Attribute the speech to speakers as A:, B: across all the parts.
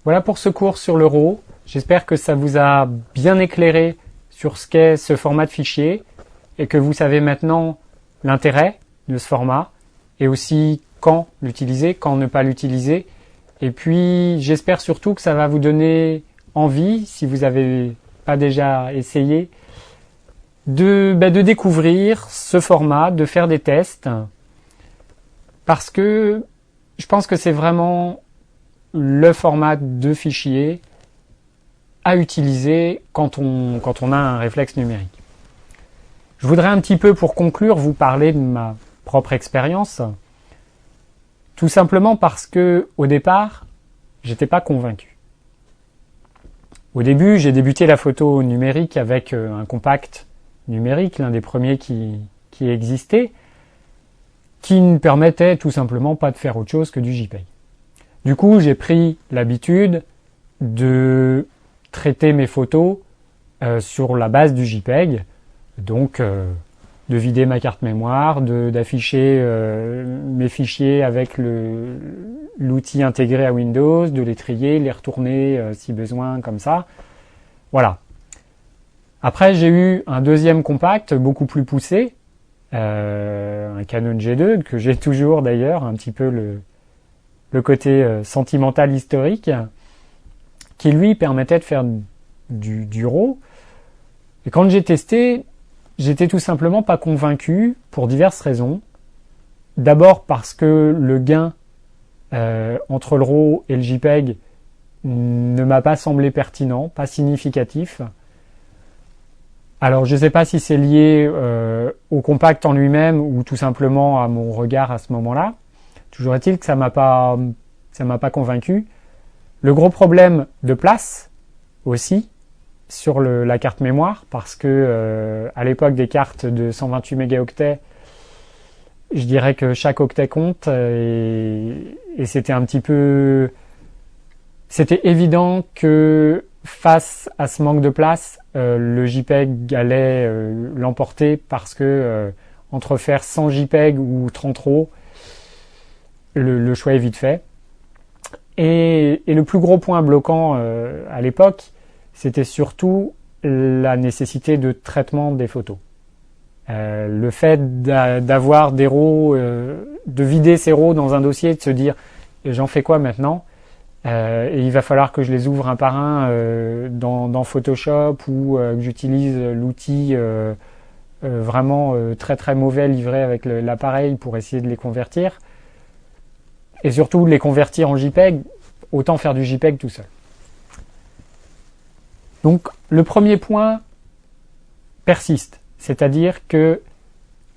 A: Voilà pour ce cours sur le RAW. J'espère que ça vous a bien éclairé sur ce qu'est ce format de fichier et que vous savez maintenant l'intérêt de ce format et aussi quand l'utiliser, quand ne pas l'utiliser. Et puis j'espère surtout que ça va vous donner envie, si vous n'avez pas déjà essayé, de découvrir ce format, de faire des tests, parce que je pense que c'est vraiment le format de fichier à utiliser quand on a un réflexe numérique. Je voudrais un petit peu, pour conclure, vous parler de ma propre expérience, tout simplement parce que au départ, j'étais pas convaincu. Au début, j'ai débuté la photo numérique avec un compact numérique, l'un des premiers qui existait, qui ne permettait tout simplement pas de faire autre chose que du JPEG. Du coup, j'ai pris l'habitude de traiter mes photos sur la base du JPEG, donc de vider ma carte mémoire, d'afficher mes fichiers avec l'outil intégré à Windows, de les trier, les retourner si besoin, comme ça. Voilà. Après, j'ai eu un deuxième compact beaucoup plus poussé, un Canon G2, que j'ai toujours d'ailleurs, un petit peu le côté sentimental historique, qui lui permettait de faire du RAW. Et quand j'ai testé, j'étais tout simplement pas convaincu pour diverses raisons. D'abord parce que le gain entre le RAW et le JPEG ne m'a pas semblé pertinent, pas significatif. Alors je ne sais pas si c'est lié au compact en lui-même ou tout simplement à mon regard à ce moment-là. Toujours est-il que ça m'a pas convaincu. Le gros problème de place aussi sur la carte mémoire, parce que à l'époque des cartes de 128 mégaoctets, je dirais que chaque octet compte et c'était un petit peu, c'était évident que face à ce manque de place, le JPEG allait l'emporter parce que entre faire 100 JPEG ou 30 RAW, le choix est vite fait. Et le plus gros point bloquant à l'époque, c'était surtout la nécessité de traitement des photos. Le fait d'avoir des RAW, de vider ces RAW dans un dossier, de se dire j'en fais quoi maintenant, et il va falloir que je les ouvre un par un dans Photoshop ou que j'utilise l'outil vraiment très très mauvais livré avec l'appareil pour essayer de les convertir. Et surtout les convertir en JPEG, autant faire du JPEG tout seul. Donc le premier point persiste, c'est-à-dire que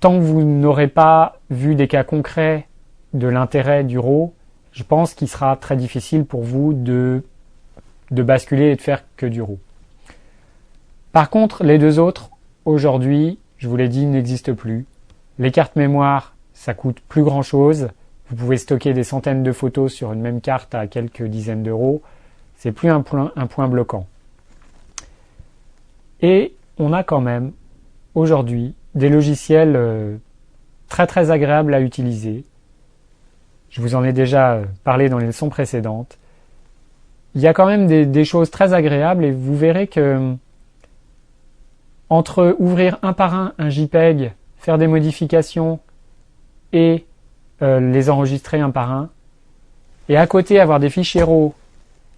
A: tant que vous n'aurez pas vu des cas concrets de l'intérêt du RAW, je pense qu'il sera très difficile pour vous de basculer et de faire que du RAW. Par contre, les deux autres, aujourd'hui, je vous l'ai dit, n'existent plus. Les cartes mémoire, ça coûte plus grand-chose. Vous pouvez stocker des centaines de photos sur une même carte à quelques dizaines d'euros. C'est plus un point bloquant. Et on a quand même, aujourd'hui, des logiciels très très agréables à utiliser. Je vous en ai déjà parlé dans les leçons précédentes. Il y a quand même des choses très agréables et vous verrez que entre ouvrir un par un JPEG, faire des modifications et les enregistrer un par un, et à côté avoir des fichiers RAW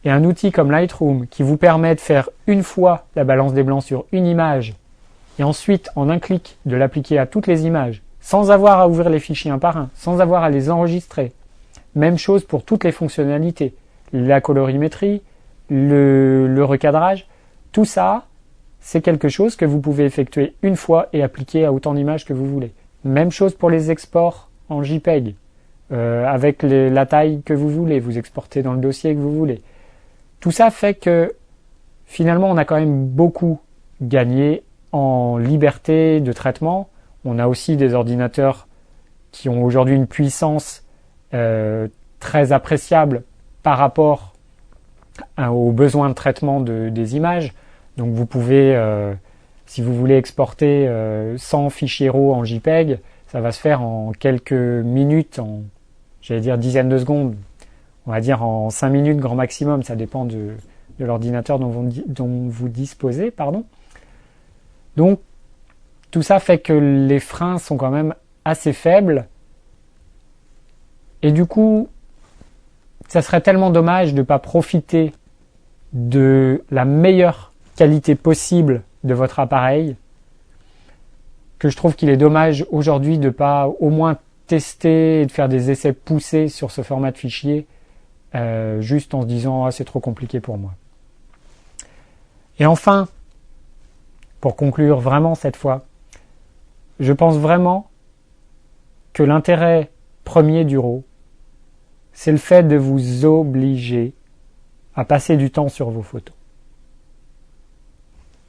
A: et un outil comme Lightroom qui vous permet de faire une fois la balance des blancs sur une image et ensuite en un clic de l'appliquer à toutes les images sans avoir à ouvrir les fichiers un par un, sans avoir à les enregistrer. Même chose pour toutes les fonctionnalités, la colorimétrie, le recadrage, tout ça c'est quelque chose que vous pouvez effectuer une fois et appliquer à autant d'images que vous voulez. Même chose pour les exports en JPEG, avec la taille que vous voulez, vous exportez dans le dossier que vous voulez. Tout ça fait que finalement on a quand même beaucoup gagné en liberté de traitement. On a aussi des ordinateurs qui ont aujourd'hui une puissance très appréciable par rapport aux besoins de traitement des images. Donc vous pouvez, si vous voulez exporter 100 fichiers RAW en JPEG, ça va se faire en quelques minutes, j'allais dire dizaines de secondes. on va dire en 5 minutes grand maximum, ça dépend de l'ordinateur dont vous disposez, pardon. Donc, tout ça fait que les freins sont quand même assez faibles. Et du coup, ça serait tellement dommage de ne pas profiter de la meilleure qualité possible de votre appareil que je trouve qu'il est dommage aujourd'hui de ne pas au moins tester et de faire des essais poussés sur ce format de fichier juste en se disant c'est trop compliqué pour moi. Et enfin, pour conclure vraiment cette fois, je pense vraiment que l'intérêt premier du RAW, c'est le fait de vous obliger à passer du temps sur vos photos.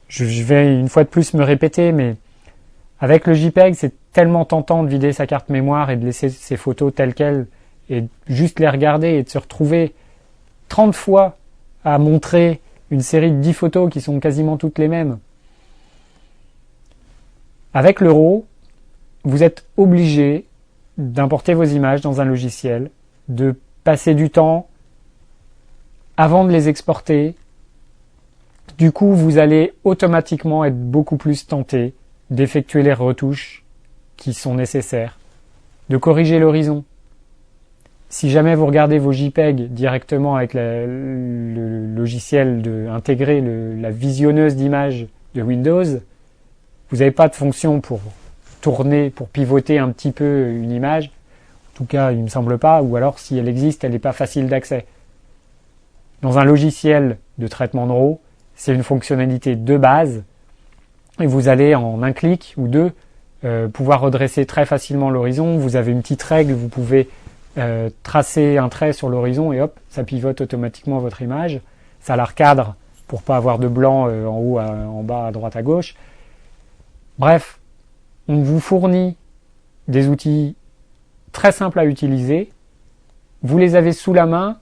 A: Je vais une fois de plus me répéter, mais avec le JPEG, c'est tellement tentant de vider sa carte mémoire et de laisser ses photos telles quelles et juste les regarder et de se retrouver 30 fois à montrer une série de 10 photos qui sont quasiment toutes les mêmes. Avec le RAW, vous êtes obligé d'importer vos images dans un logiciel, de passer du temps avant de les exporter. Du coup, vous allez automatiquement être beaucoup plus tenté d'effectuer les retouches qui sont nécessaires, de corriger l'horizon. Si jamais vous regardez vos JPEG directement avec le logiciel intégré, la visionneuse d'images de Windows, vous n'avez pas de fonction pour tourner, pour pivoter un petit peu une image. En tout cas, il ne me semble pas, ou alors si elle existe, elle n'est pas facile d'accès. Dans un logiciel de traitement de RAW, c'est une fonctionnalité de base, et vous allez en un clic ou deux pouvoir redresser très facilement l'horizon. Vous avez une petite règle, vous pouvez tracer un trait sur l'horizon et hop, ça pivote automatiquement votre image. Ça la recadre pour pas avoir de blanc en haut, en bas, à droite, à gauche. Bref, on vous fournit des outils très simples à utiliser. Vous les avez sous la main.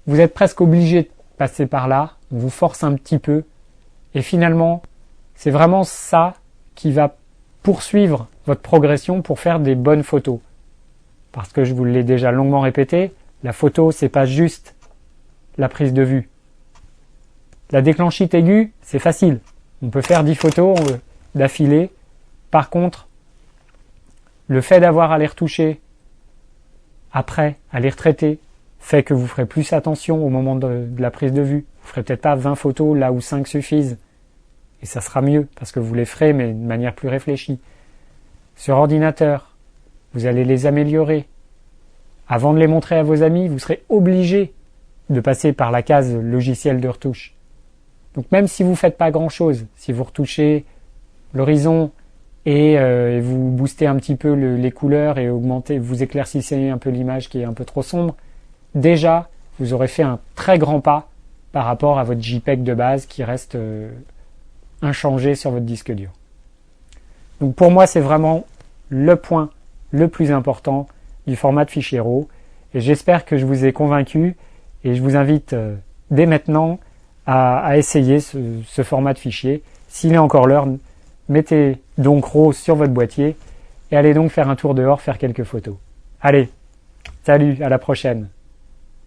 A: Vous êtes presque obligé de passer par là. On vous force un petit peu. Et finalement, c'est vraiment ça qui va poursuivre votre progression pour faire des bonnes photos. Parce que je vous l'ai déjà longuement répété, la photo, c'est pas juste la prise de vue. La déclenchite aiguë, c'est facile. On peut faire 10 photos d'affilée. Par contre, le fait d'avoir à les retoucher après, à les retraiter, fait que vous ferez plus attention au moment de la prise de vue. Vous ferez peut-être pas 20 photos là où 5 suffisent. Et ça sera mieux, parce que vous les ferez, mais de manière plus réfléchie. Sur ordinateur, vous allez les améliorer. Avant de les montrer à vos amis, vous serez obligé de passer par la case logiciel de retouche. Donc même si vous ne faites pas grand-chose, si vous retouchez l'horizon et vous boostez un petit peu les couleurs et vous éclaircissez un peu l'image qui est un peu trop sombre, déjà, vous aurez fait un très grand pas par rapport à votre JPEG de base qui reste inchangé sur votre disque dur. Donc pour moi, c'est vraiment le point le plus important du format de fichier RAW. Et j'espère que je vous ai convaincu et je vous invite dès maintenant à essayer ce format de fichier. S'il est encore l'heure, mettez donc RAW sur votre boîtier et allez donc faire un tour dehors, faire quelques photos. Allez, salut, à la prochaine.